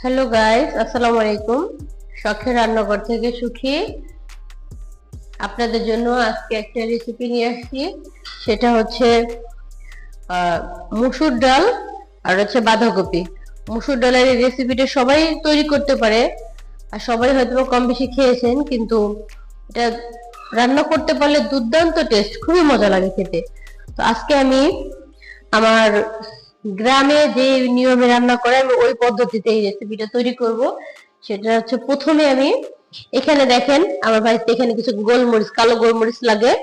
Hello guys, আসসালামু আলাইকুম। শখের রান্নাঘর থেকে সুখী আপনাদের জন্য আজকে একটা রেসিপি নিয়ে আসছি। সেটা হচ্ছে মসুর ডাল আর হচ্ছে বাঁধাকপি। মসুর ডালের এই রেসিপিটা সবাই তৈরি করতে পারে আর সবাই হয়তো কম বেশি খেয়েছেন, কিন্তু এটা রান্না করতে পারলে দুর্দান্ত টেস্ট, খুবই মজা লাগে খেতে। তো আজকে আমি আমার গ্রামে যে নিয়মে রান্না করে আমি ওই পদ্ধতিতে এই রেসিপিটা তৈরি করব। সেটা হচ্ছে, প্রথমে আমি এখানে দেখেন আমার বাড়িতে এখানে কিছু গোলমরিচ, কালো গোলমরিচ লাগে,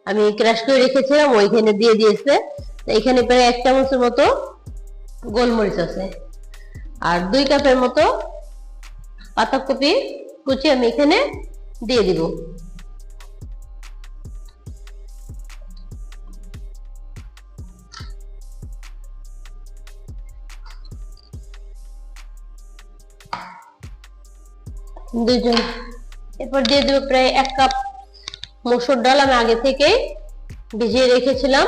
আমি ক্রাশ করে রেখেছিলাম, ওইখানে দিয়ে দিয়েছে। এখানে প্রায় 1 চামচের মতো গোলমরিচ আছে, আর 2 কাপের মতো পাতাকপি কুচি আমি এখানে দিয়ে দিব। দুইজন এরপর দিয়ে দেবো প্রায় 1 কাপ মসুর ডাল, আমি আগে থেকে ভিজিয়ে রেখেছিলাম।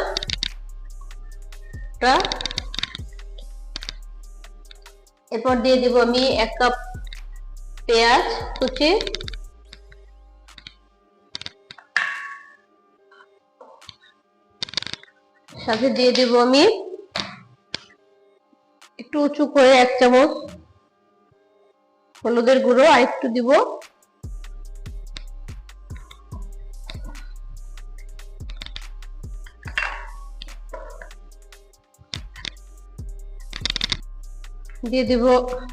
এরপর দিয়ে দিব আমি 1 কাপ পেঁয়াজ কুচি, সাথে দিয়ে দিব আমি একটু উঁচু করে 1 চামচ হলুদের গুঁড়ো, আর একটু দিব দিয়ে দিব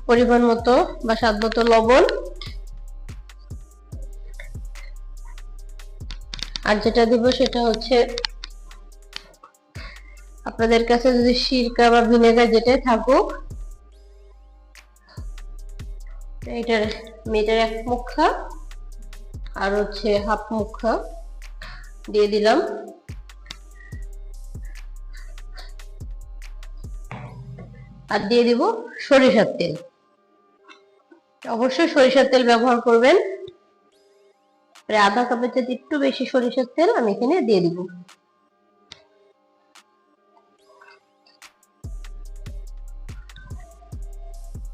পরিমাণ মতো বা স্বাদ মতো লবণ। আর যেটা দিব সেটা হচ্ছে, আপনাদের কাছে যদি সিরকা বা ভিনেগার যেটাই থাকুক, এটার 1 মুখা আর হচ্ছে 1/2 মুখা দিয়ে দিলাম। আর দিয়ে দিব সরিষার তেল, অবশ্যই সরিষার তেল ব্যবহার করবেন। প্রায় 1/2 কাপের চেয়ে একটু বেশি সরিষার তেল আমি এখানে দিয়ে দিব।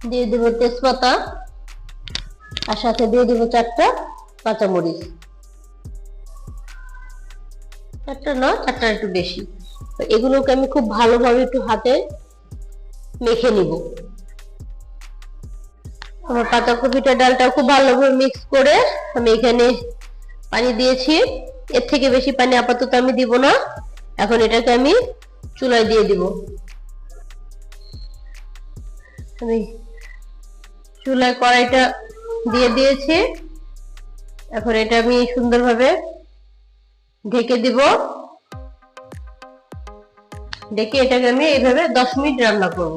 দিয়ে দিব তেজপাতা, আর সাথে দিয়ে দিব 4টা কাঁচামরিচ, 4টা না, 4টা একটু বেশি। তো এগুলোকে আমি খুব ভালোভাবে একটু হাতে মেখে নিব। আমার পাতাকপিটা ডালটা খুব ভালোভাবে মিক্স করে আমি এখানে পানি দিয়েছি। এর থেকে বেশি পানি আপাতত আমি দিব না। এখন এটাকে আমি চুলায় দিয়ে দিব। আমি চুলায় কড়াইটা দিয়ে দিয়েছি। এখন এটা আমি সুন্দরভাবে ঢেকে দিব। ঢেকে এটাকে আমি এইভাবে 10 মিনিট রান্না করব।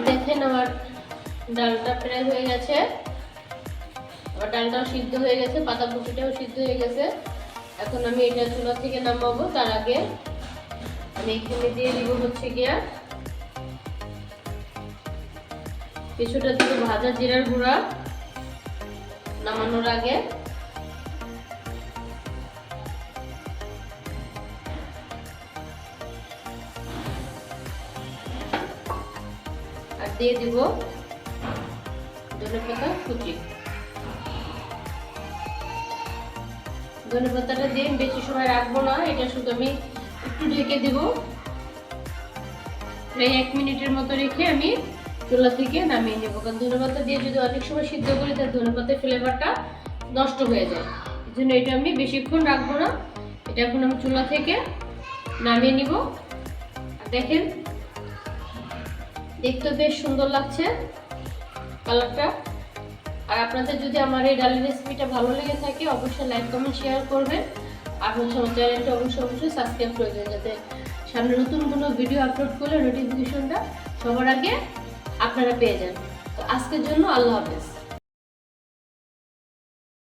দেখেন আমার ডালটা প্রায় হয়ে গেছে, আমার ডালটাও সিদ্ধ হয়ে গেছে, পাতাকপিটাও সিদ্ধ হয়ে গেছে। এখন আমি এটা চুলা থেকে নামাবো। তার আগে আমি এখানে দিয়ে দিব হচ্ছে গিয়া কিছুটা দিব ভাজা জিরার গুঁড়া নামানোর আগে। আর দিয়ে দিব ধনেপাতা কুচি। ধনেপাতাটা দিয়ে বেশি সময় রাখবো না, এটা শুধু আমি একটু ঢেকে দিব। প্রায় 1 মিনিটের মতো রেখে আমি চুলা থেকে নামিয়ে নেব। কারণ ধনেপাতা দিয়ে যদি অনেক সময় সিদ্ধ করি তার ধনেপাতার ফ্লেভারটা নষ্ট হয়ে যায়। এই জন্য এটা আমি বেশিক্ষণ রাখবো না। এটা এখন আমি চুলা থেকে নামিয়ে নিব। দেখেন দেখতে বেশ সুন্দর লাগছে কালারটা। আর আপনাদের যদি আমার এই ডালের রেসিপিটা ভালো লেগে থাকে অবশ্যই লাইক কমেন্ট শেয়ার করবেন। আর হচ্ছে আমার চ্যানেলটা অবশ্যই সাবস্ক্রাইব করে দেবেন, যাতে সামনে নতুন কোনো ভিডিও আপলোড করলে নোটিফিকেশনটা সবার আগে আপনারা পেয়ে যান। তো আজকের জন্য আল্লাহ হাফেজ।